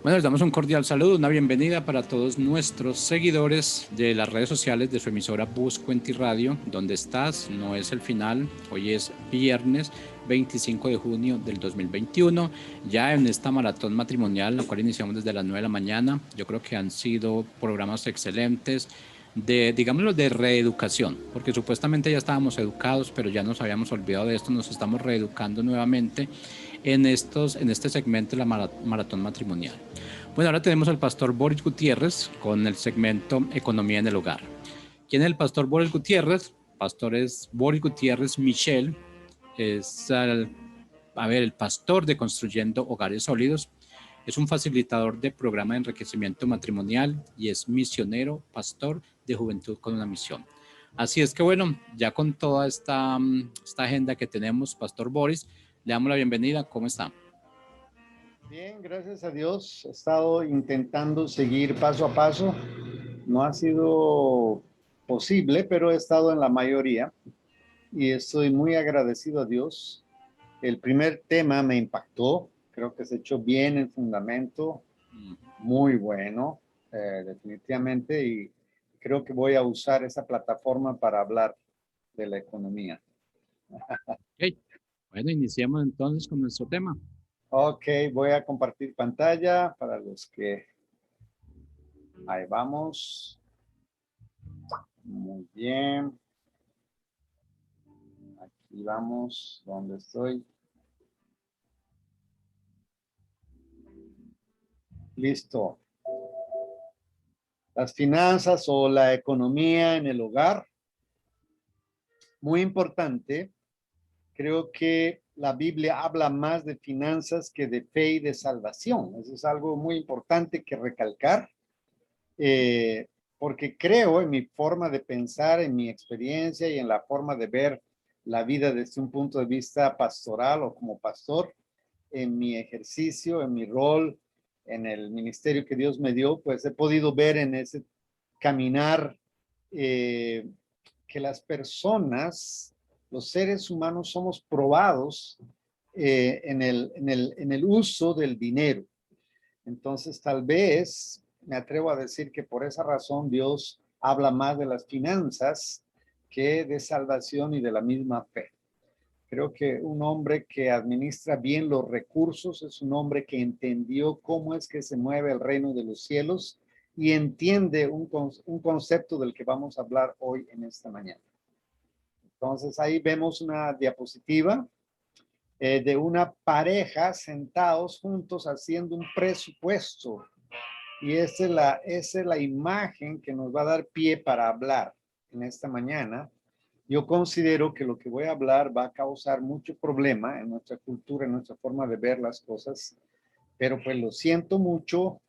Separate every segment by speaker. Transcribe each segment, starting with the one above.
Speaker 1: Bueno, les damos un cordial saludo, una bienvenida para todos nuestros seguidores de las redes sociales de su emisora Buscuenti Radio. ¿Dónde estás? No es el final. Hoy es viernes 25 de junio del 2021. Ya en esta maratón matrimonial, la cual iniciamos desde las 9 de la mañana. Yo creo que han sido programas excelentes de, digámoslo, de reeducación, porque supuestamente ya estábamos educados, pero ya nos habíamos olvidado de esto, nos estamos reeducando nuevamente en este segmento de la maratón matrimonial. Bueno, ahora tenemos al pastor Boris Gutiérrez con el segmento Economía en el Hogar. ¿Quién es el pastor Boris Gutiérrez? Pastor es Boris Gutiérrez Michel, es el pastor de Construyendo Hogares Sólidos, es un facilitador de programa de enriquecimiento matrimonial y es misionero, pastor de Juventud con una Misión. Así es que bueno, ya con toda esta agenda que tenemos, Pastor Boris, le damos la bienvenida. ¿Cómo está?
Speaker 2: Bien, gracias a Dios. He estado intentando seguir paso a paso. No ha sido posible, pero he estado en la mayoría y estoy muy agradecido a Dios. El primer tema me impactó. Creo que se echó bien el fundamento, muy bueno, definitivamente, y creo que voy a usar esa plataforma para hablar de la economía.
Speaker 1: Okay. Bueno, iniciemos entonces con nuestro tema.
Speaker 2: Ok, voy a compartir pantalla para los que... Ahí vamos. Muy bien. Aquí vamos, ¿dónde estoy? Listo. Las finanzas o la economía en el hogar. Muy importante. Creo que la Biblia habla más de finanzas que de fe y de salvación. Eso es algo muy importante que recalcar. Porque creo en mi forma de pensar, en mi experiencia y en la forma de ver la vida desde un punto de vista pastoral o como pastor, en mi ejercicio, en mi rol, en el ministerio que Dios me dio, pues he podido ver en ese caminar que las personas, los seres humanos, somos probados en el uso del dinero. Entonces, tal vez me atrevo a decir que por esa razón Dios habla más de las finanzas que de salvación y de la misma fe. Creo que un hombre que administra bien los recursos es un hombre que entendió cómo es que se mueve el reino de los cielos y entiende un concepto del que vamos a hablar hoy en esta mañana. Entonces, ahí vemos una diapositiva de una pareja sentados juntos haciendo un presupuesto. Y esa es la imagen que nos va a dar pie para hablar en esta mañana. Yo considero que lo que voy a hablar va a causar mucho problema en nuestra cultura, en nuestra forma de ver las cosas, pero pues lo siento mucho.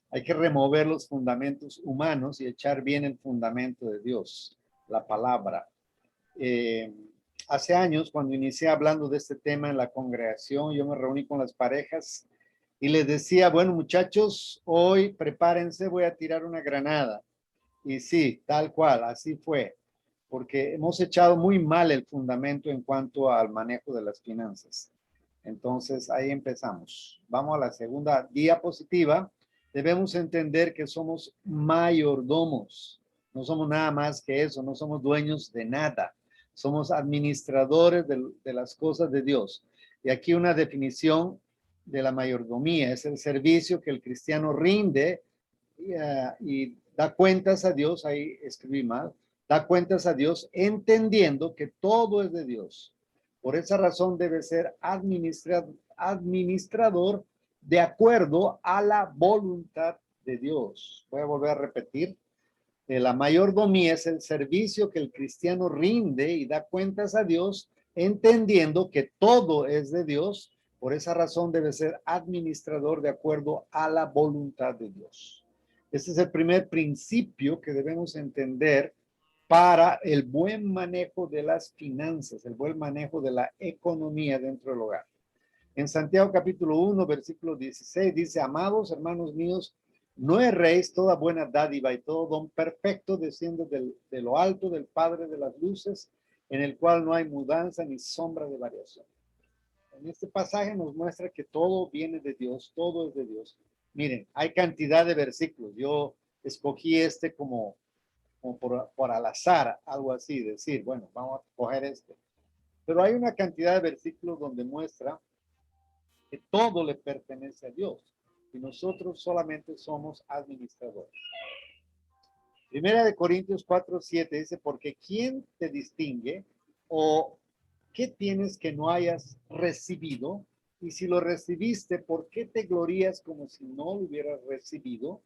Speaker 2: Hay que remover los fundamentos humanos y echar bien el fundamento de Dios, la palabra. Eh, Hace años, cuando inicié hablando de este tema en la congregación, yo me reuní con las parejas y les decía, bueno, muchachos, hoy prepárense, voy a tirar una granada. Y sí, tal cual, así fue, porque hemos echado muy mal el fundamento en cuanto al manejo de las finanzas. Entonces, ahí empezamos. Vamos a la segunda diapositiva. Debemos entender que somos mayordomos. No somos nada más que eso, no somos dueños de nada. Somos administradores de las cosas de Dios. Y aquí una definición de la mayordomía es el servicio que el cristiano rinde y da cuentas a Dios, ahí escribí mal, da cuentas a Dios entendiendo que todo es de Dios. Por esa razón debe ser administrador de acuerdo a la voluntad de Dios. Voy a volver a repetir. La mayordomía es el servicio que el cristiano rinde y da cuentas a Dios, entendiendo que todo es de Dios. Por esa razón debe ser administrador de acuerdo a la voluntad de Dios. Este es el primer principio que debemos entender para el buen manejo de las finanzas, el buen manejo de la economía dentro del hogar. En Santiago capítulo 1, versículo 16 dice, amados hermanos míos, no erréis, toda buena dádiva y todo don perfecto desciende de lo alto del Padre de las luces, en el cual no hay mudanza ni sombra de variación. En este pasaje nos muestra que todo viene de Dios, todo es de Dios. Miren, hay cantidad de versículos. Yo escogí este como por al azar, algo así, decir, bueno, vamos a coger este. Pero hay una cantidad de versículos donde muestra que todo le pertenece a Dios y nosotros solamente somos administradores. Primera de Corintios 4:7 dice, porque ¿quién te distingue o qué tienes que no hayas recibido? Y si lo recibiste, ¿por qué te glorías como si no lo hubieras recibido?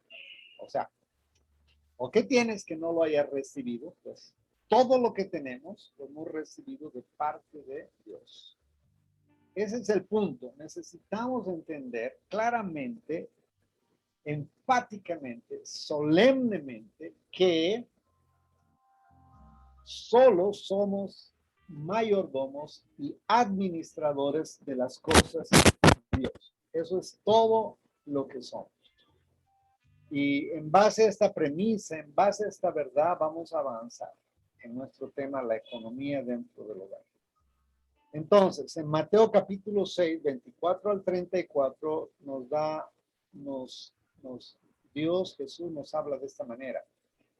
Speaker 2: O sea, ¿o qué tienes que no lo hayas recibido? Pues todo lo que tenemos lo hemos recibido de parte de Dios. Ese es el punto. Necesitamos entender claramente, enfáticamente, solemnemente, que solo somos mayordomos y administradores de las cosas de Dios. Eso es todo lo que somos. Y en base a esta premisa, en base a esta verdad, vamos a avanzar en nuestro tema, la economía dentro del hogar. Entonces, en Mateo capítulo 6, 24 al 34, Dios Jesús nos habla de esta manera.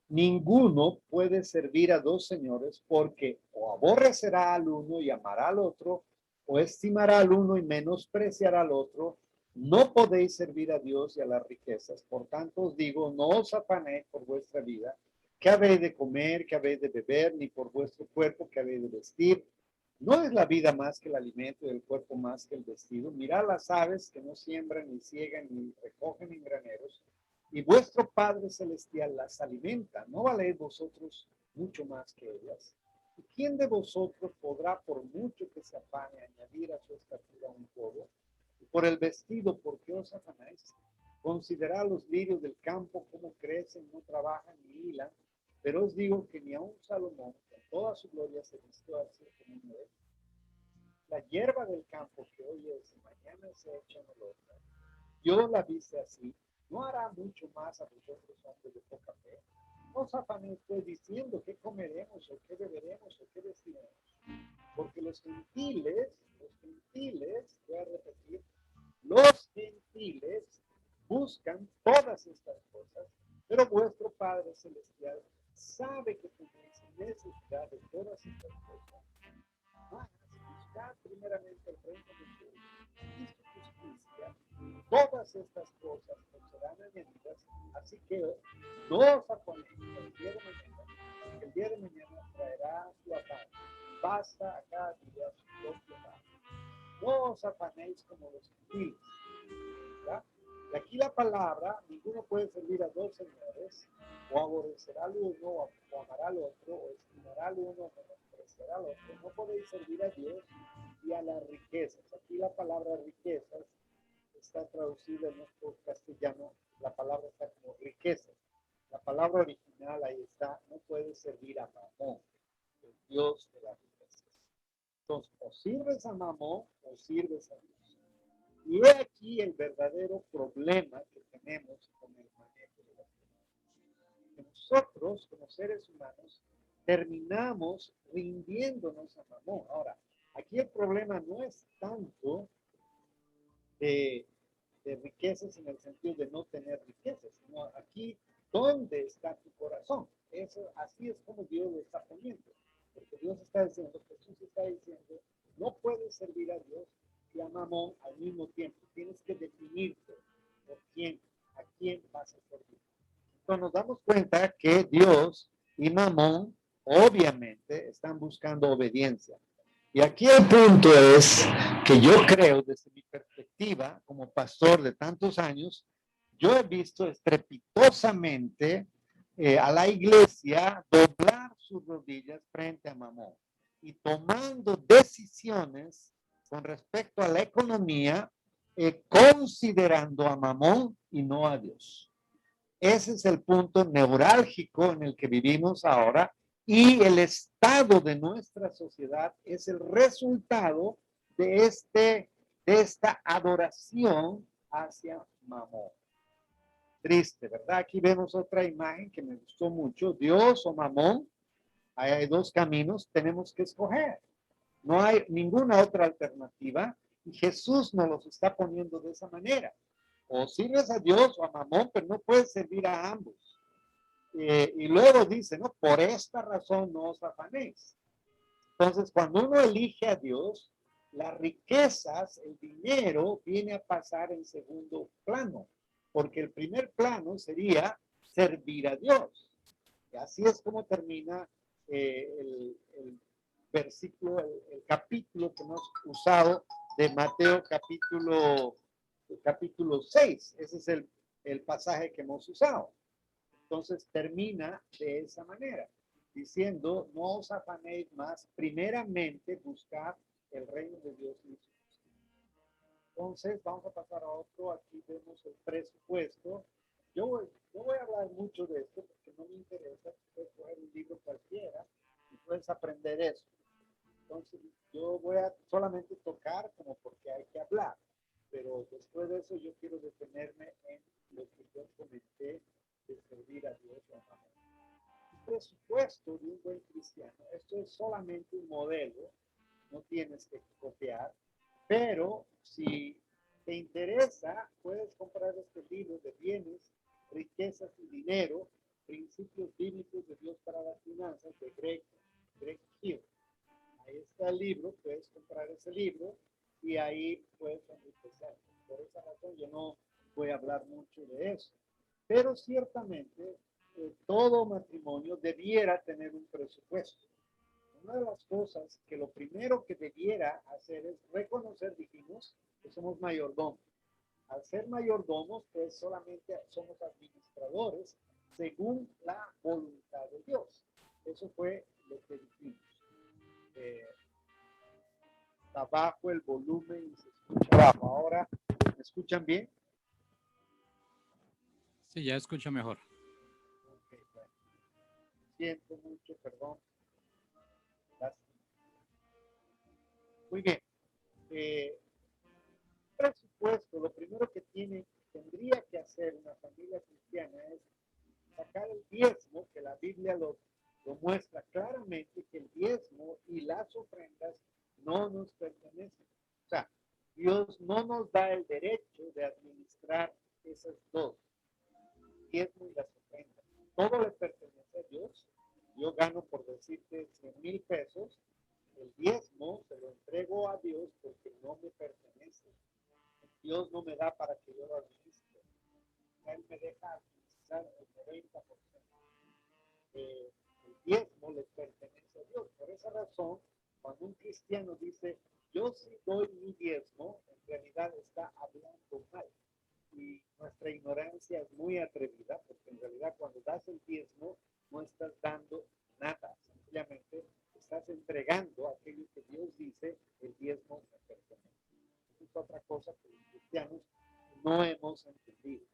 Speaker 2: Ninguno puede servir a dos señores porque o aborrecerá al uno y amará al otro, o estimará al uno y menospreciará al otro. No podéis servir a Dios y a las riquezas. Por tanto os digo, no os afanéis por vuestra vida, qué habéis de comer, qué habéis de beber, ni por vuestro cuerpo, qué habéis de vestir. ¿No es la vida más que el alimento y el cuerpo más que el vestido? Mirad las aves que no siembran, ni ciegan, ni recogen en graneros, y vuestro Padre Celestial las alimenta. ¿No valéis vosotros mucho más que ellas? ¿Y quién de vosotros podrá, por mucho que se afane, añadir a su estatura un codo? Y por el vestido, ¿por qué os afanáis? Considerad los lirios del campo, cómo crecen, no trabajan ni hilan. Pero os digo que ni aun Salomón, con toda su gloria, se vistió así como uno de ellos. La hierba del campo que hoy es y mañana se echa en el horno, Dios la viste así, ¿no hará mucho más a vosotros, hombres de poca fe? No os afanéis pues diciendo qué comeremos o qué beberemos o qué vestiremos, porque los gentiles, voy a repetir, los gentiles buscan todas estas cosas, pero vuestro Padre Celestial sabe que tenéis necesidad de todas estas cosas. Mas buscad primeramente el reino de Dios y su justicia. Todas estas cosas os serán añadidas, así que no os afanéis el día de mañana, porque el día de mañana traerá su afán. Basta a cada día su propio mal. No os afanéis como los gentiles. Y aquí la palabra, ninguno puede servir a dos señores, o aborrecerá al uno, o amará al otro, o estimará al uno, o menospreciará al otro. No podéis servir a Dios y a las riquezas. Aquí la palabra riquezas está traducida en nuestro castellano, la palabra está como riquezas. La palabra original ahí está, no puedes servir a Mamón, el Dios de las riquezas. Entonces, o sirves a Mamón o sirves a Dios. Y he aquí el verdadero problema que tenemos con el manejo de las finanzas. Que nosotros, como seres humanos, terminamos rindiéndonos a Mamón. Ahora, aquí el problema no es tanto de riquezas en el sentido de no tener riquezas, sino aquí, ¿dónde está tu corazón? Eso, así es como Dios lo está poniendo. Porque Dios está diciendo, Jesús está diciendo, no puedes servir a Dios y a Mamón al mismo tiempo. Tienes que definirte por quién, a quién vas a servir. Entonces nos damos cuenta que Dios y Mamón obviamente están buscando obediencia. Y aquí el punto es que yo creo, desde mi perspectiva como pastor de tantos años, yo he visto estrepitosamente a la iglesia doblar sus rodillas frente a Mamón y tomando decisiones con respecto a la economía, considerando a Mamón y no a Dios. Ese es el punto neurálgico en el que vivimos ahora y el estado de nuestra sociedad es el resultado de esta adoración hacia Mamón. Triste, ¿verdad? Aquí vemos otra imagen que me gustó mucho. Dios o Mamón, hay dos caminos, tenemos que escoger. No hay ninguna otra alternativa. Y Jesús nos los está poniendo de esa manera. O sirves a Dios o a Mamón, pero no puedes servir a ambos. Y luego dice, ¿no? Por esta razón no os afanéis. Entonces, cuando uno elige a Dios, las riquezas, el dinero, viene a pasar en segundo plano, porque el primer plano sería servir a Dios. Y así es como termina el versículo, el capítulo que hemos usado de Mateo capítulo 6. Ese es el pasaje que hemos usado. Entonces termina de esa manera, diciendo, no os afanéis más, primeramente buscar el reino de Dios y su justicia. Entonces vamos a pasar a otro, aquí vemos el presupuesto. Yo voy a hablar mucho de esto porque no me interesa, puedes coger un libro cualquiera y puedes aprender eso. Entonces yo voy a solamente tocar como porque hay que hablar, pero después de eso yo quiero detenerme en lo que yo comenté de servir a Dios o a el presupuesto de un buen cristiano. Esto es solamente un modelo, no tienes que copiar, pero si te interesa, puedes comprar este libro de bienes, riquezas y dinero, principios bíblicos de Dios para las finanzas de Greg Hill. Ahí está el libro, puedes comprar ese libro y ahí puedes enriquecer. Por esa razón yo no voy a hablar mucho de eso. Pero ciertamente todo matrimonio debiera tener un presupuesto. Una de las cosas que lo primero que debiera hacer es reconocer, dijimos, que somos mayordomos. Al ser mayordomos, pues solamente somos administradores según la voluntad de Dios. Eso fue lo que dijimos. Está bajo el volumen y se escucha bajo. Ahora, ¿me escuchan bien?
Speaker 1: Sí, ya escucho mejor.
Speaker 2: Okay, bueno. Siento mucho, perdón. Gracias. Muy bien. Presupuesto, lo primero que tendría que hacer una familia cristiana es sacar el diezmo, que la Biblia lo muestra claramente, que el diezmo y las ofrendas no nos pertenecen. O sea, Dios no nos da el derecho de administrar esas dos, el diezmo y las ofrendas. Todo le pertenece a Dios. Yo gano, por decirte, 100,000 pesos. El diezmo se lo entrego a Dios porque no me pertenece. Dios no me da para que yo lo administre. Él me deja administrar el 90%. El diezmo le pertenece a Dios. Por esa razón, cuando un cristiano dice, yo sí doy mi diezmo, en realidad está hablando mal. Y nuestra ignorancia es muy atrevida, porque en realidad cuando das el diezmo, no estás dando nada. Simplemente estás entregando aquello que Dios dice, el diezmo me pertenece. Esa es otra cosa que los cristianos no hemos entendido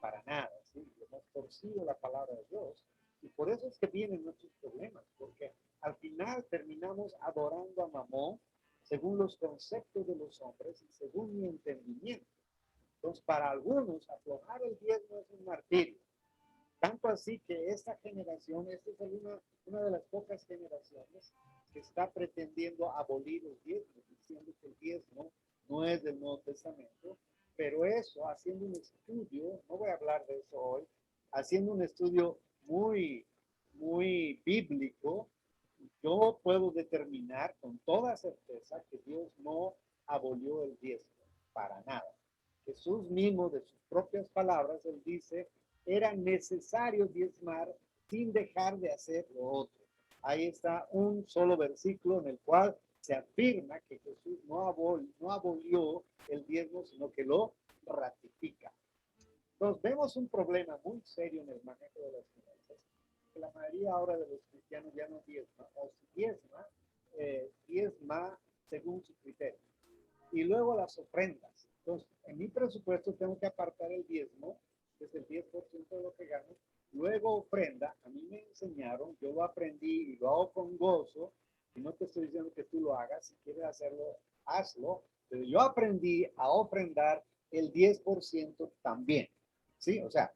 Speaker 2: para nada, ¿sí? Hemos torcido la palabra de Dios y por eso es que vienen nuestros problemas, porque al final terminamos adorando a Mamón según los conceptos de los hombres y según mi entendimiento. Entonces, para algunos, aflojar el diezmo es un martirio. Tanto así que esta generación, esta es una de las pocas generaciones que está pretendiendo abolir el diezmo, diciendo que el diezmo no es del Nuevo Testamento, pero eso, haciendo un estudio, no voy a hablar de eso hoy, haciendo un estudio muy, muy bíblico, yo puedo determinar con toda certeza que Dios no abolió el diezmo, para nada. Jesús mismo, de sus propias palabras, él dice, era necesario diezmar sin dejar de hacer lo otro. Ahí está un solo versículo en el cual se afirma que Jesús no abolió el diezmo, sino que lo ratifica. Entonces vemos un problema muy serio en el manejo de las finanzas, que la mayoría ahora de los cristianos ya no diezma, o si diezma, diezma según su criterio. Y luego las ofrendas. Entonces, en mi presupuesto tengo que apartar el diezmo, que es el 10% de lo que gano. Luego ofrenda, a mí me enseñaron, yo lo aprendí y lo hago con gozo, y no te estoy diciendo que tú lo hagas, si quieres hacerlo, hazlo, pero yo aprendí a ofrendar el 10% también, ¿sí? O sea,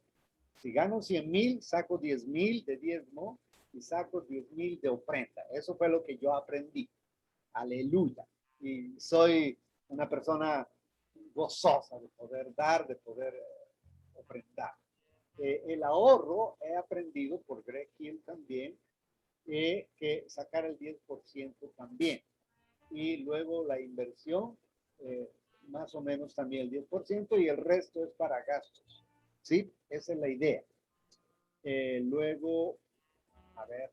Speaker 2: si gano 100,000, saco 10,000 de diezmo y saco 10,000 de ofrenda. Eso fue lo que yo aprendí. Aleluya. Y soy una persona gozosa de poder dar, de poder ofrendar. El ahorro, he aprendido por Greg Hill también, que sacar el 10% también. Y luego la inversión, más o menos también el 10%, y el resto es para gastos. ¿Sí? Esa es la idea. Luego, a ver,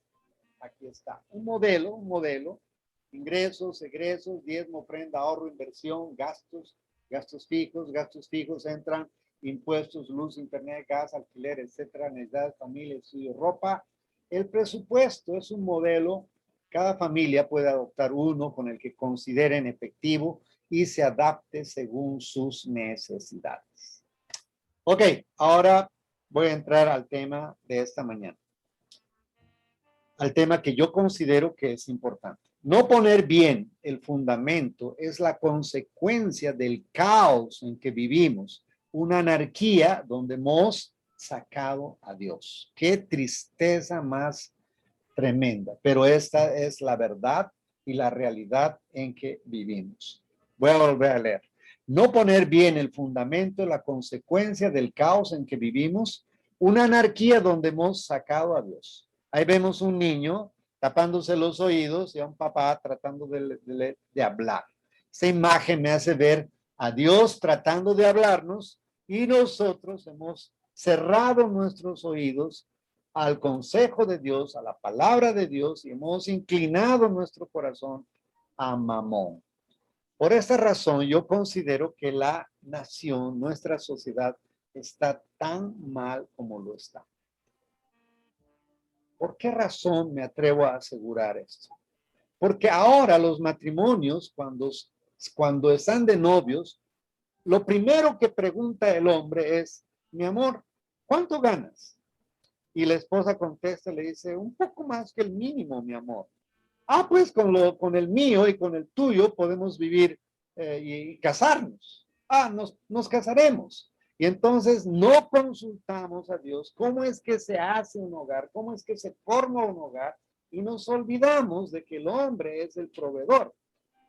Speaker 2: aquí está. Un modelo. Ingresos, egresos, diezmo, ofrenda, ahorro, inversión, gastos fijos entran impuestos, luz, internet, gas, alquiler, etcétera, necesidades, familia, estudio, ropa. El presupuesto es un modelo. Cada familia puede adoptar uno con el que consideren efectivo y se adapte según sus necesidades. Ok, ahora voy a entrar al tema de esta mañana. Al tema que yo considero que es importante. No poner bien el fundamento es la consecuencia del caos en que vivimos, una anarquía donde hemos sacado a Dios. Qué tristeza más tremenda, pero esta es la verdad y la realidad en que vivimos. Voy a volver a leer. No poner bien el fundamento es la consecuencia del caos en que vivimos, una anarquía donde hemos sacado a Dios. Ahí vemos un niño tapándose los oídos y a un papá tratando de hablar. Esta imagen me hace ver a Dios tratando de hablarnos y nosotros hemos cerrado nuestros oídos al consejo de Dios, a la palabra de Dios, y hemos inclinado nuestro corazón a Mamón. Por esta razón, yo considero que la nación, nuestra sociedad, está tan mal como lo está. ¿Por qué razón me atrevo a asegurar esto? Porque ahora los matrimonios, cuando están de novios, lo primero que pregunta el hombre es, mi amor, ¿cuánto ganas? Y la esposa contesta, le dice, un poco más que el mínimo, mi amor. Ah, pues con el mío y con el tuyo podemos vivir y casarnos. Ah, nos casaremos. Y entonces no consultamos a Dios cómo es que se hace un hogar, cómo es que se forma un hogar, y nos olvidamos de que el hombre es el proveedor.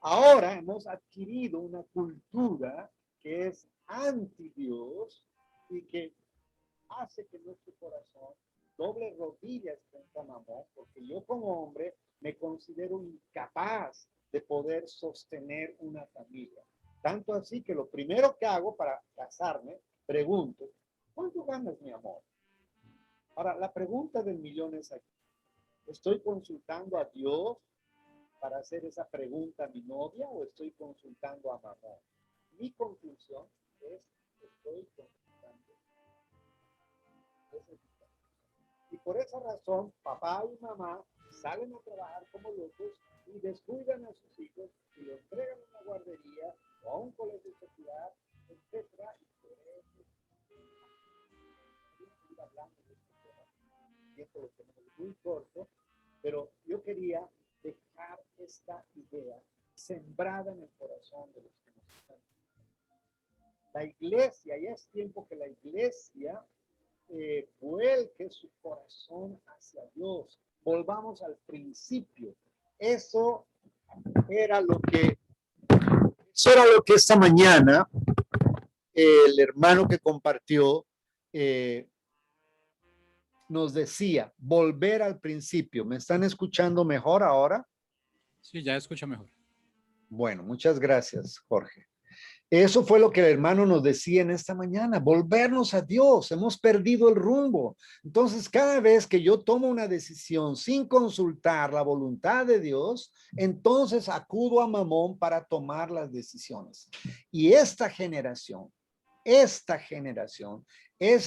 Speaker 2: Ahora hemos adquirido una cultura que es anti Dios y que hace que nuestro corazón doble rodillas frente a Mamón, porque yo como hombre me considero incapaz de poder sostener una familia. Tanto así que lo primero que hago para casarme, pregunto, ¿cuánto ganas, mi amor? Ahora, la pregunta del millón es aquí. ¿Estoy consultando a Dios para hacer esa pregunta a mi novia o estoy consultando a Mamón? Mi conclusión es que estoy consultando. Y por esa razón, papá y mamá salen a trabajar como locos y descuidan a sus hijos y los entregan a una guardería o a un colegio secular, etcétera. Y por eso estoy hablando de este tema. El tiempo lo tenemos muy corto, pero yo quería dejar esta idea sembrada en el corazón de los que nos están viendo. La iglesia, ya es tiempo que la iglesia vuelque su corazón hacia Dios. Volvamos al principio. Eso era lo que esta mañana el hermano que compartió nos decía, volver al principio. ¿Me están escuchando mejor ahora?
Speaker 1: Sí, ya escucha mejor.
Speaker 2: Bueno, muchas gracias, Jorge. Eso fue lo que el hermano nos decía en esta mañana, volvernos a Dios, hemos perdido el rumbo. Entonces, cada vez que yo tomo una decisión sin consultar la voluntad de Dios, entonces acudo a Mamón para tomar las decisiones. Y esta generación es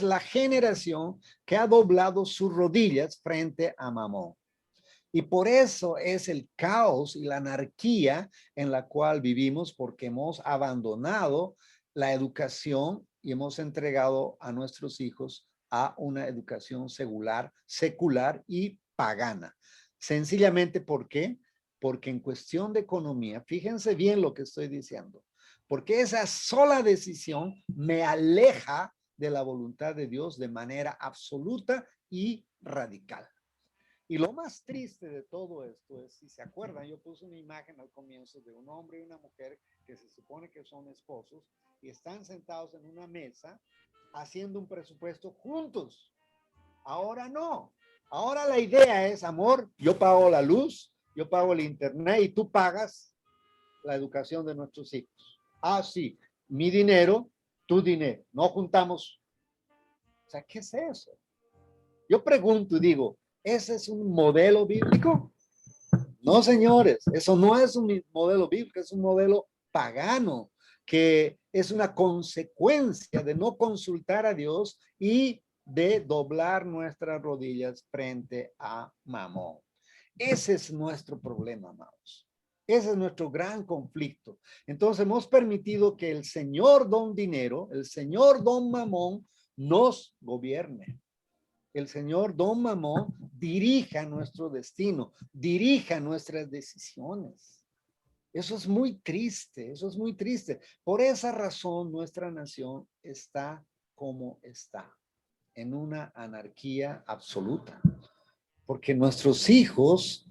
Speaker 2: la generación que ha doblado sus rodillas frente a Mamón. Y por eso es el caos y la anarquía en la cual vivimos, porque hemos abandonado la educación y hemos entregado a nuestros hijos a una educación secular y pagana. Sencillamente, ¿por qué? Porque en cuestión de economía, fíjense bien lo que estoy diciendo, porque esa sola decisión me aleja de la voluntad de Dios de manera absoluta y radical. Y lo más triste de todo esto es, si se acuerdan, yo puse una imagen al comienzo de un hombre y una mujer que se supone que son esposos y están sentados en una mesa haciendo un presupuesto juntos. Ahora no. Ahora la idea es, amor, yo pago la luz, yo pago el internet y tú pagas la educación de nuestros hijos. Ah, sí, mi dinero, tu dinero. No juntamos. O sea, ¿qué es eso? Yo pregunto y digo, ¿ese es un modelo bíblico? No, señores, eso no es un modelo bíblico, es un modelo pagano, que es una consecuencia de no consultar a Dios y de doblar nuestras rodillas frente a Mamón. Ese es nuestro problema, amados. Ese es nuestro gran conflicto. Entonces hemos permitido que el señor don dinero, el señor don Mamón, nos gobierne. El señor don Mamón dirija nuestro destino, dirija nuestras decisiones. Eso es muy triste, eso es muy triste. Por esa razón nuestra nación está como está, en una anarquía absoluta. Porque nuestros hijos,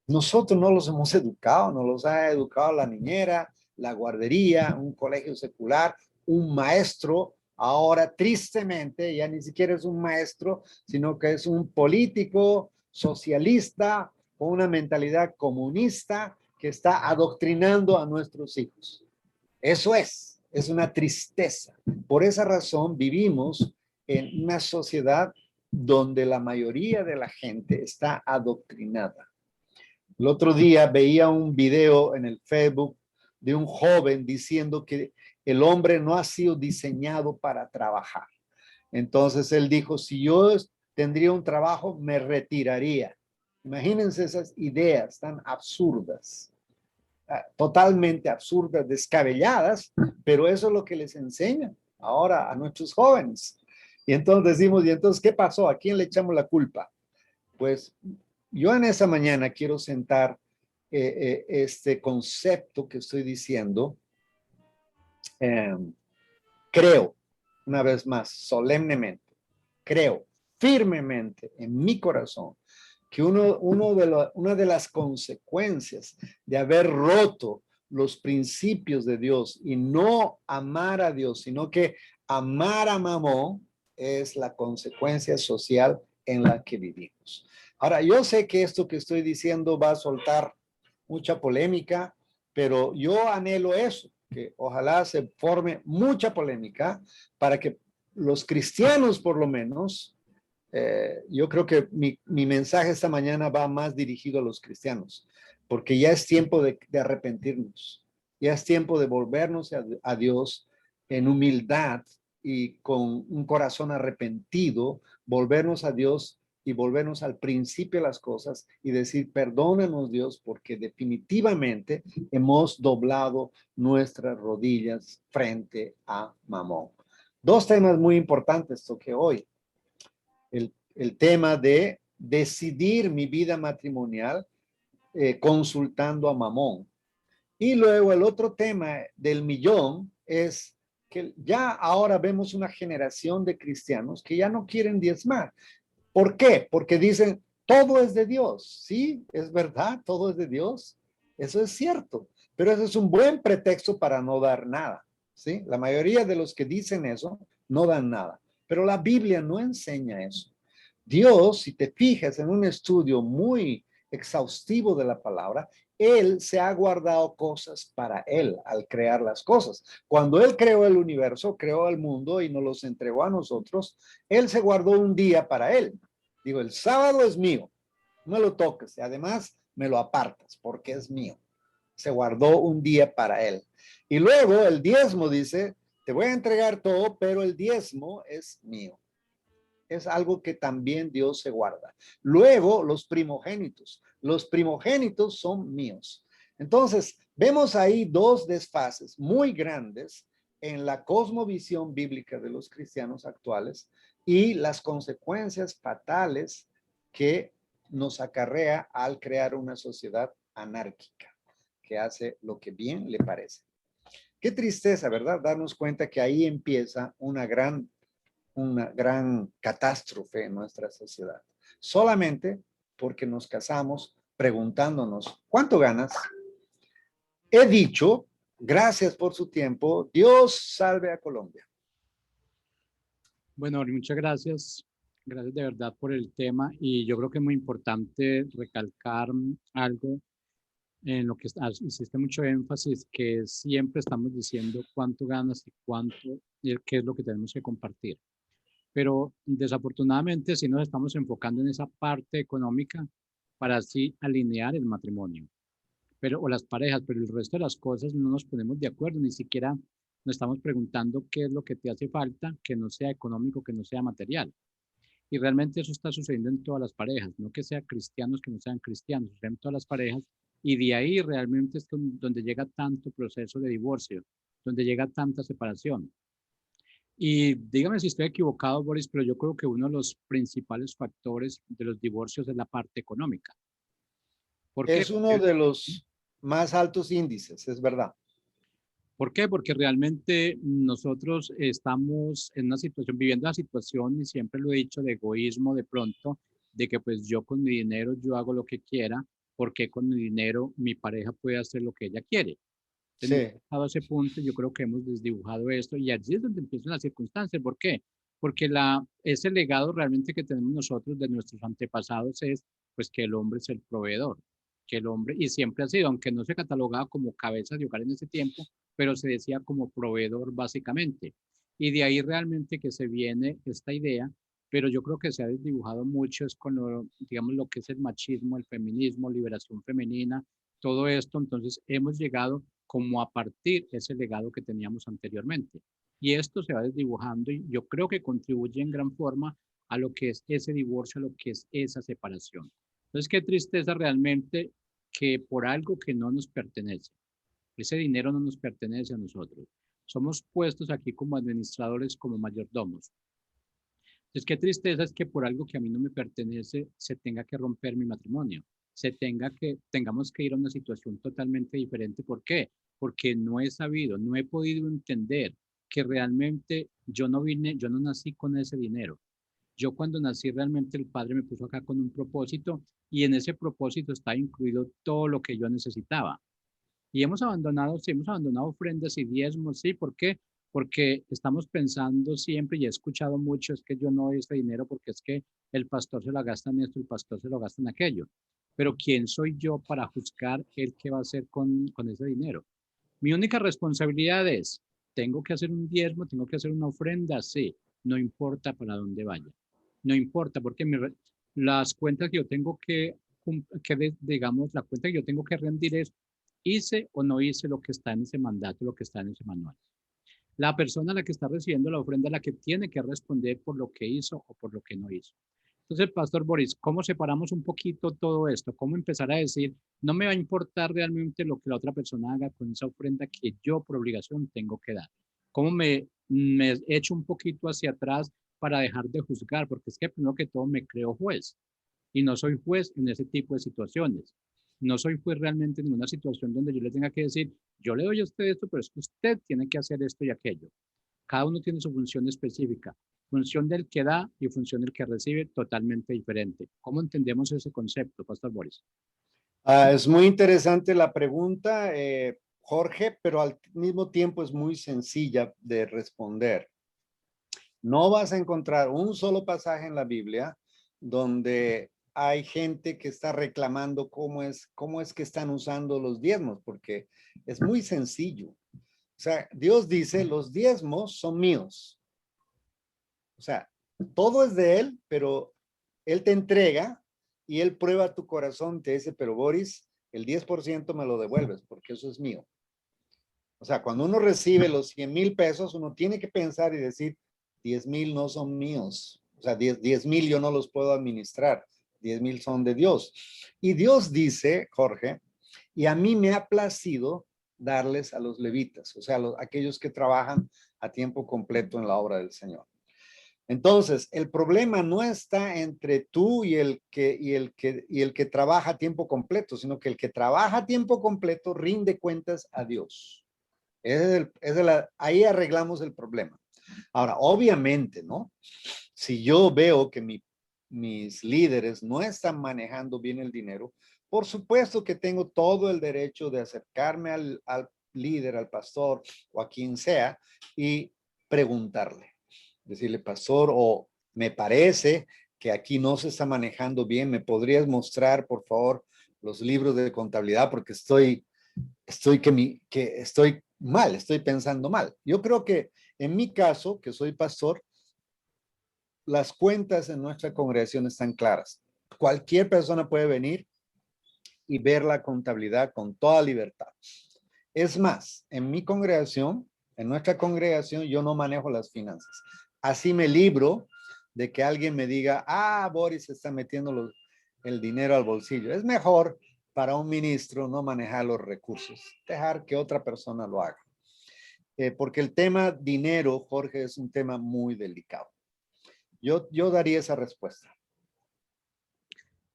Speaker 2: nosotros no los hemos educado, no los ha educado la niñera, la guardería, un colegio secular, un maestro. Ahora, tristemente, ya ni siquiera es un maestro, sino que es un político socialista con una mentalidad comunista que está adoctrinando a nuestros hijos. Eso es una tristeza. Por esa razón vivimos en una sociedad donde la mayoría de la gente está adoctrinada. El otro día veía un video en el Facebook de un joven diciendo que el hombre no ha sido diseñado para trabajar. Entonces él dijo, si yo tendría un trabajo, me retiraría. Imagínense esas ideas tan absurdas, totalmente absurdas, descabelladas, pero eso es lo que les enseñan ahora a nuestros jóvenes. Y entonces decimos, ¿y entonces qué pasó? ¿A quién le echamos la culpa? Pues yo en esa mañana quiero sentar este concepto que estoy diciendo. Creo, una vez más, solemnemente, creo firmemente en mi corazón que una de las consecuencias de haber roto los principios de Dios y no amar a Dios, sino que amar a Mamón, es la consecuencia social en la que vivimos. Ahora, yo sé que esto que estoy diciendo va a soltar mucha polémica, pero yo anhelo eso, que ojalá se forme mucha polémica para que los cristianos, por lo menos, yo creo que mi mensaje esta mañana va más dirigido a los cristianos, porque ya es tiempo de arrepentirnos, ya es tiempo de volvernos a Dios en humildad y con un corazón arrepentido, volvernos a Dios y volvernos al principio de las cosas y decir, perdónanos Dios, porque definitivamente hemos doblado nuestras rodillas frente a Mamón. Dos temas muy importantes toqué hoy. El tema de decidir mi vida matrimonial consultando a Mamón. Y luego el otro tema del millón es que ya ahora vemos una generación de cristianos que ya no quieren diezmar. ¿Por qué? Porque dicen, todo es de Dios. Sí, es verdad, todo es de Dios. Eso es cierto. Pero eso es un buen pretexto para no dar nada. ¿Sí? La mayoría de los que dicen eso no dan nada. Pero la Biblia no enseña eso. Dios, si te fijas en un estudio muy exhaustivo de la palabra, Él se ha guardado cosas para Él al crear las cosas. Cuando Él creó el universo, creó el mundo y nos los entregó a nosotros, Él se guardó un día para Él. Digo, el sábado es mío, no me lo toques. Y además me lo apartas porque es mío. Se guardó un día para Él. Y luego el diezmo dice, te voy a entregar todo, pero el diezmo es mío. Es algo que también Dios se guarda. Luego, los primogénitos. Los primogénitos son míos. Entonces, vemos ahí dos desfases muy grandes en la cosmovisión bíblica de los cristianos actuales y las consecuencias fatales que nos acarrea al crear una sociedad anárquica que hace lo que bien le parece. Qué tristeza, ¿verdad? Darnos cuenta que ahí empieza una gran catástrofe en nuestra sociedad. Solamente porque nos casamos preguntándonos, ¿cuánto ganas? He dicho, gracias por su tiempo, Dios salve a Colombia.
Speaker 1: Bueno, Ori, muchas gracias. Gracias de verdad por el tema y yo creo que es muy importante recalcar algo en lo que hiciste mucho énfasis, que siempre estamos diciendo cuánto ganas y cuánto, y qué es lo que tenemos que compartir. Pero desafortunadamente sí nos estamos enfocando en esa parte económica para así alinear el matrimonio, pero, o las parejas, pero el resto de las cosas no nos ponemos de acuerdo, ni siquiera nos estamos preguntando qué es lo que te hace falta, que no sea económico, que no sea material. Y realmente eso está sucediendo en todas las parejas, no que sean cristianos, que no sean cristianos, sucede en todas las parejas. Y de ahí realmente es donde llega tanto proceso de divorcio, donde llega tanta separación. Y dígame si estoy equivocado, Boris, pero yo creo que uno de los principales factores de los divorcios es la parte económica. ¿Por qué?
Speaker 2: Es uno de los más altos índices, es verdad.
Speaker 1: ¿Por qué? Porque realmente nosotros estamos en una situación, viviendo una situación, y siempre lo he dicho, de egoísmo de pronto, de que pues yo con mi dinero yo hago lo que quiera, porque con mi dinero mi pareja puede hacer lo que ella quiere. Entonces,
Speaker 2: Sí.
Speaker 1: a ese punto yo creo que hemos desdibujado esto y allí es donde empiezan las circunstancias. ¿Por qué? Porque ese legado realmente que tenemos nosotros de nuestros antepasados es pues que el hombre es el proveedor, que el hombre, y siempre ha sido, aunque no se catalogaba como cabeza de hogar en ese tiempo, pero se decía como proveedor básicamente. Y de ahí realmente que se viene esta idea, pero yo creo que se ha desdibujado mucho es con lo, digamos, lo que es el machismo, el feminismo, liberación femenina, todo esto. Entonces hemos llegado como a partir de ese legado que teníamos anteriormente. Y esto se va desdibujando y yo creo que contribuye en gran forma a lo que es ese divorcio, a lo que es esa separación. Entonces, qué tristeza realmente que por algo que no nos pertenece, ese dinero no nos pertenece a nosotros. Somos puestos aquí como administradores, como mayordomos. Entonces, qué tristeza es que por algo que a mí no me pertenece se tenga que romper mi matrimonio, tengamos que ir a una situación totalmente diferente. ¿Por qué? Porque no he sabido, no he podido entender que realmente yo no nací con ese dinero. Yo cuando nací realmente el Padre me puso acá con un propósito y en ese propósito está incluido todo lo que yo necesitaba. Y sí, hemos abandonado ofrendas y diezmos, ¿sí? ¿Por qué? Porque estamos pensando siempre, y he escuchado mucho, es que yo no doy este dinero porque es que el pastor se lo gasta en esto, el pastor se lo gasta en aquello. Pero ¿quién soy yo para juzgar el qué va a hacer con ese dinero? Mi única responsabilidad es, tengo que hacer un diezmo, tengo que hacer una ofrenda, sí, no importa para dónde vaya. No importa, porque las cuentas que yo tengo digamos, la cuenta que yo tengo que rendir es, hice o no hice lo que está en ese mandato, lo que está en ese manual. La persona a la que está recibiendo la ofrenda es la que tiene que responder por lo que hizo o por lo que no hizo. Entonces, Pastor Boris, ¿cómo separamos un poquito todo esto? ¿Cómo empezar a decir, no me va a importar realmente lo que la otra persona haga con esa ofrenda que yo por obligación tengo que dar? ¿Cómo me echo un poquito hacia atrás para dejar de juzgar? Porque es que primero que todo me creo juez y no soy juez en ese tipo de situaciones. No soy juez realmente en una situación donde yo le tenga que decir, yo le doy a usted esto, pero es que usted tiene que hacer esto y aquello. Cada uno tiene su función específica. Función del que da y función del que recibe totalmente diferente. ¿Cómo entendemos ese concepto, Pastor Boris?
Speaker 2: Es muy interesante la pregunta, Jorge, pero al mismo tiempo es muy sencilla de responder. No vas a encontrar un solo pasaje en la Biblia donde hay gente que está reclamando cómo es que están usando los diezmos, porque es muy sencillo. O sea, Dios dice, los diezmos son míos. O sea, todo es de Él, pero Él te entrega y Él prueba tu corazón, te dice, pero Boris, el 10% me lo devuelves porque eso es mío. O sea, cuando uno recibe los 100,000 pesos, uno tiene que pensar y decir, 10,000 no son míos. O sea, 10,000 yo no los puedo administrar. 10,000 son de Dios. Y Dios dice, Jorge, y a mí me ha placido darles a los levitas, o sea, aquellos que trabajan a tiempo completo en la obra del Señor. Entonces, el problema no está entre tú y el que trabaja a tiempo completo, sino que el que trabaja a tiempo completo rinde cuentas a Dios. Ahí arreglamos el problema. Ahora, obviamente, ¿no? Si yo veo que mis líderes no están manejando bien el dinero, por supuesto que tengo todo el derecho de acercarme al líder, al pastor o a quien sea y preguntarle, decirle, pastor, o me parece que aquí no se está manejando bien, ¿me podrías mostrar, por favor, los libros de contabilidad? Porque estoy mal, estoy pensando mal. Yo creo que en mi caso, que soy pastor, las cuentas en nuestra congregación están claras. Cualquier persona puede venir y ver la contabilidad con toda libertad. Es más, en mi congregación, en nuestra congregación, yo no manejo las finanzas. Así me libro de que alguien me diga, Boris está metiendo el dinero al bolsillo. Es mejor para un ministro no manejar los recursos, dejar que otra persona lo haga. Porque el tema dinero, Jorge, es un tema muy delicado. Yo daría esa respuesta.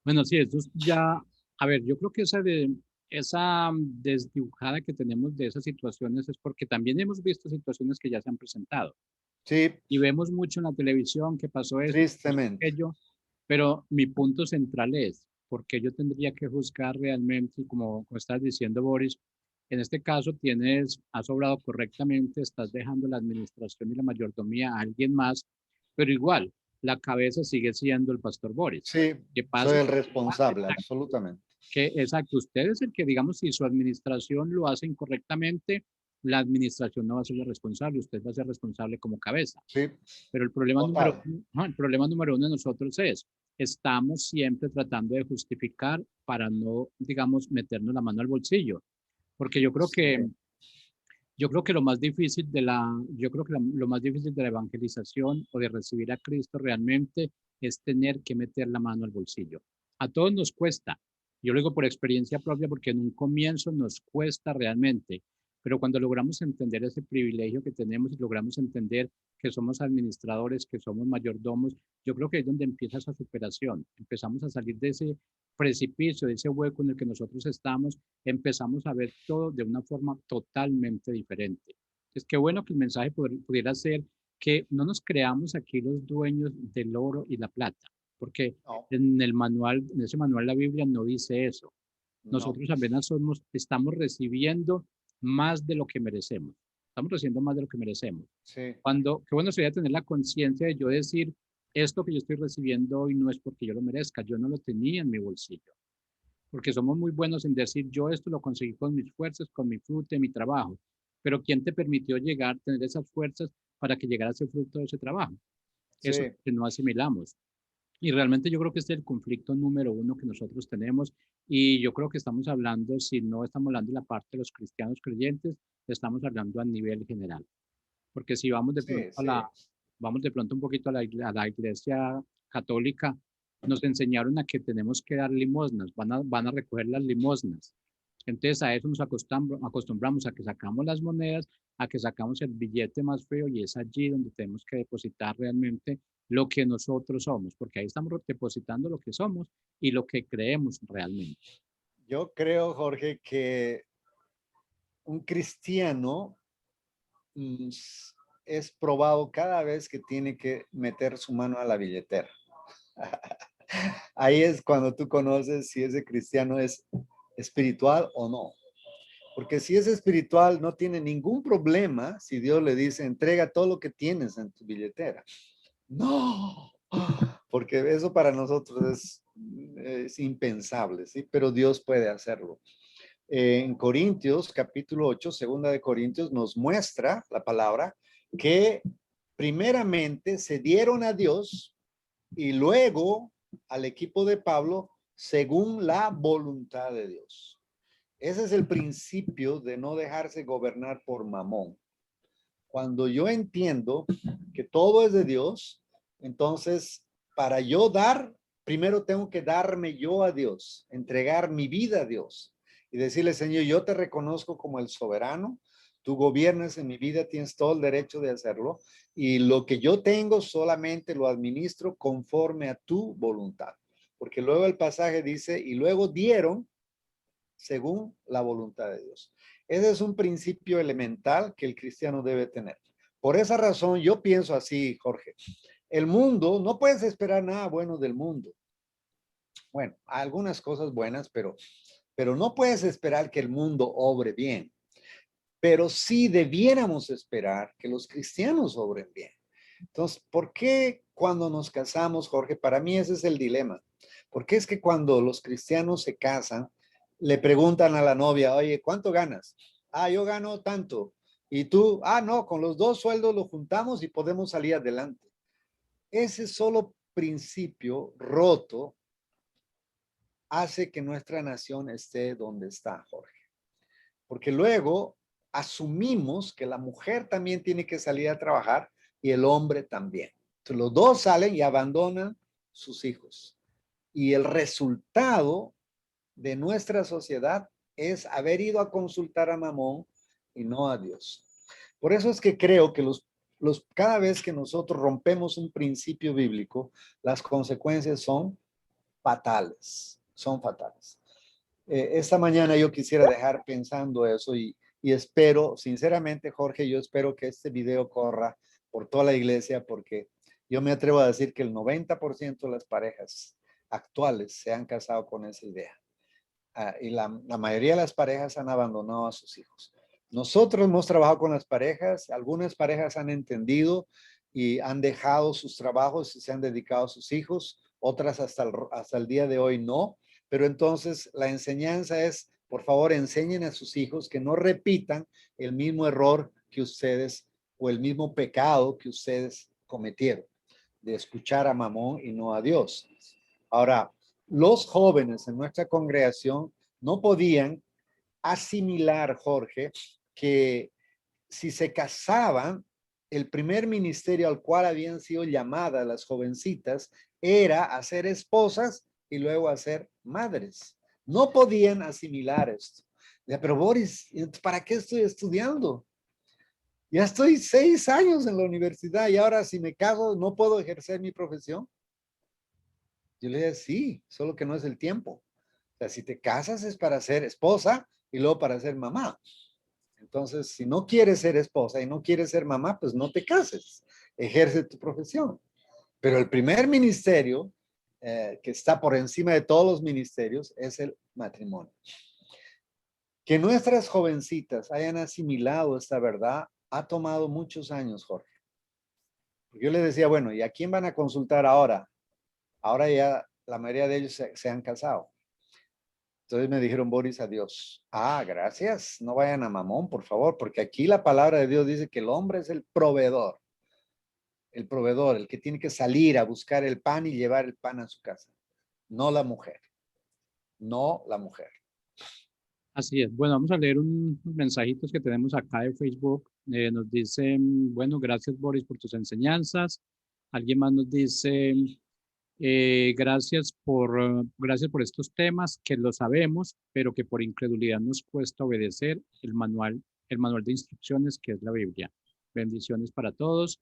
Speaker 1: Bueno, sí, esto es ya, a ver, yo creo que esa desdibujada que tenemos de esas situaciones es porque también hemos visto situaciones que ya se han presentado
Speaker 2: Sí,
Speaker 1: y vemos mucho en la televisión que pasó esto,
Speaker 2: tristemente.
Speaker 1: aquello, pero mi punto central es, porque yo tendría que juzgar realmente, y como estás diciendo, Boris, en este caso has obrado correctamente, estás dejando la administración y la mayordomía a alguien más, pero igual, la cabeza sigue siendo el pastor Boris.
Speaker 2: Sí,
Speaker 1: ¿Qué
Speaker 2: soy
Speaker 1: pasa?
Speaker 2: el responsable, absolutamente.
Speaker 1: Que exacto, usted es el que, digamos, si su administración lo hace incorrectamente, la administración no va a ser la responsable, usted va a ser responsable como cabeza.
Speaker 2: Sí,
Speaker 1: Pero el problema
Speaker 2: total.
Speaker 1: no, el problema número uno de nosotros es, estamos siempre tratando de justificar para no, digamos, meternos la mano al bolsillo. Porque
Speaker 2: Sí,
Speaker 1: yo creo que lo más difícil yo creo que lo más difícil de la evangelización o de recibir a Cristo realmente es tener que meter la mano al bolsillo. A todos nos cuesta. Yo lo digo por experiencia propia porque en un comienzo nos cuesta realmente, pero cuando logramos entender ese privilegio que tenemos y logramos entender que somos administradores, que somos mayordomos, yo creo que es donde empieza esa superación. Empezamos a salir de ese precipicio, de ese hueco en el que nosotros estamos, empezamos a ver todo de una forma totalmente diferente. Es que bueno que el mensaje pudiera ser que no nos creamos aquí los dueños del oro y la plata, porque
Speaker 2: no,
Speaker 1: en ese manual la Biblia no dice eso.
Speaker 2: no,
Speaker 1: Nosotros apenas estamos recibiendo más de lo que merecemos. Estamos recibiendo más de lo que merecemos.
Speaker 2: sí,
Speaker 1: Qué bueno sería tener la conciencia de yo decir, esto que yo estoy recibiendo hoy no es porque yo lo merezca, yo no lo tenía en mi bolsillo, porque somos muy buenos en decir, yo esto lo conseguí con mis fuerzas, con mi fruto, mi trabajo, pero ¿quién te permitió llegar, tener esas fuerzas para que llegara ese fruto de ese trabajo? Eso
Speaker 2: sí.
Speaker 1: que no asimilamos. Y realmente yo creo que este es el conflicto número uno que nosotros tenemos y yo creo que estamos hablando, si no estamos hablando de la parte de los cristianos creyentes, estamos hablando a nivel general. Porque si vamos de pronto
Speaker 2: Sí, sí,
Speaker 1: vamos de pronto un poquito a a la iglesia católica, nos enseñaron a que tenemos que dar limosnas, van a recoger las limosnas. Entonces a eso nos acostumbramos a que sacamos las monedas, a que sacamos el billete más feo y es allí donde tenemos que depositar realmente lo que nosotros somos, porque ahí estamos depositando lo que somos y lo que creemos realmente.
Speaker 2: yo creo, Jorge, que un cristiano mm, es probado cada vez que tiene que meter su mano a la billetera. Ahí es cuando tú conoces si ese cristiano es espiritual o no. Porque si es espiritual, no tiene ningún problema si Dios le dice, entrega todo lo que tienes en tu billetera. No, porque eso para nosotros es impensable, ¿sí? Pero Dios puede hacerlo. En Corintios, capítulo 8, segunda de Corintios, nos muestra la palabra que primeramente se dieron a Dios y luego al equipo de Pablo según la voluntad de Dios. Ese es el principio de no dejarse gobernar por mamón. Cuando yo entiendo que todo es de Dios, entonces para yo dar, primero tengo que darme yo a Dios, entregar mi vida a Dios y decirle, Señor, yo te reconozco como el soberano, tú gobiernas en mi vida, tienes todo el derecho de hacerlo y lo que yo tengo solamente lo administro conforme a tu voluntad. Porque luego el pasaje dice, y luego dieron según la voluntad de Dios. Ese es un principio elemental que el cristiano debe tener. Por esa razón, yo pienso así, Jorge. El mundo, no puedes esperar nada bueno del mundo. Bueno, algunas cosas buenas, pero no puedes esperar que el mundo obre bien. Pero sí debiéramos esperar que los cristianos obren bien. Entonces, ¿por qué cuando nos casamos, Jorge? Para mí ese es el dilema. ¿Por qué es que cuando los cristianos se casan, le preguntan a la novia, oye, ¿cuánto ganas? Ah, yo gano tanto. ¿Y tú? Ah, no, con los dos sueldos lo juntamos y podemos salir adelante. Ese solo principio roto hace que nuestra nación esté donde está, Jorge. Porque luego asumimos que la mujer también tiene que salir a trabajar y el hombre también. Entonces, los dos salen y abandonan sus hijos. Y el resultado de nuestra sociedad es haber ido a consultar a Mamón y no a Dios. Por eso es que creo que cada vez que nosotros rompemos un principio bíblico, las consecuencias son fatales, son fatales. Esta mañana yo quisiera dejar pensando eso y espero, sinceramente, Jorge, yo espero que este video corra por toda la iglesia porque yo me atrevo a decir que el 90% de las parejas actuales se han casado con esa idea. Y la mayoría de las parejas han abandonado a sus hijos. Nosotros hemos trabajado con las parejas, algunas parejas han entendido y han dejado sus trabajos y se han dedicado a sus hijos, otras hasta el día de hoy no, pero entonces la enseñanza es, por favor, enseñen a sus hijos que no repitan el mismo error que ustedes o el mismo pecado que ustedes cometieron, de escuchar a Mamón y no a Dios. Ahora, los jóvenes en nuestra congregación no podían asimilar, Jorge, que si se casaban, el primer ministerio al cual habían sido llamadas las jovencitas era a ser esposas y luego a ser madres. No podían asimilar esto. Pero Boris, ¿para qué estoy estudiando? Ya estoy 6 años en la universidad y ahora si me caso no puedo ejercer mi profesión. Yo le dije, sí, solo que no es el tiempo. O sea, si te casas es para ser esposa y luego para ser mamá. Entonces, si no quieres ser esposa y no quieres ser mamá, pues no te cases. Ejerce tu profesión. Pero el primer ministerio que está por encima de todos los ministerios es el matrimonio. Que nuestras jovencitas hayan asimilado esta verdad ha tomado muchos años, Jorge. Yo les decía, bueno, ¿y a quién van a consultar ahora? Ahora ya la mayoría de ellos se han casado. Entonces me dijeron, Boris, adiós. Ah, gracias. No vayan a Mamón, por favor, porque aquí la palabra de Dios dice que el hombre es el proveedor, el que tiene que salir a buscar el pan y llevar el pan a su casa. No la mujer, no la mujer.
Speaker 1: Así es. Bueno, vamos a leer unos mensajitos que tenemos acá de Facebook. Nos dicen, bueno, gracias Boris por tus enseñanzas. Alguien más nos dice, gracias por estos temas que lo sabemos, pero que por incredulidad nos cuesta obedecer el manual de instrucciones que es la Biblia. Bendiciones para todos.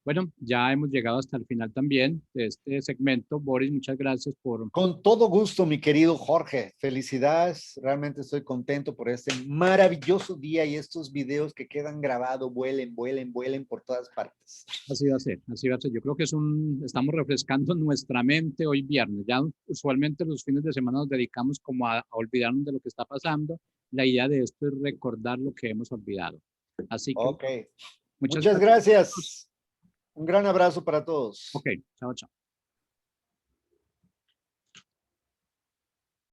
Speaker 1: Bueno, ya hemos llegado hasta el final también de este segmento. Boris, muchas gracias por...
Speaker 2: Con todo gusto, mi querido Jorge. Felicidades. Realmente estoy contento por este maravilloso día y estos videos que quedan grabados, vuelen por todas partes.
Speaker 1: Así va a ser, así va a ser. Yo creo que estamos refrescando nuestra mente hoy viernes. Ya usualmente los fines de semana nos dedicamos como a olvidarnos de lo que está pasando. La idea de esto es recordar lo que hemos olvidado. Así que
Speaker 2: Ok. Muchas gracias. Un gran abrazo para todos.
Speaker 1: Ok, chao, chao.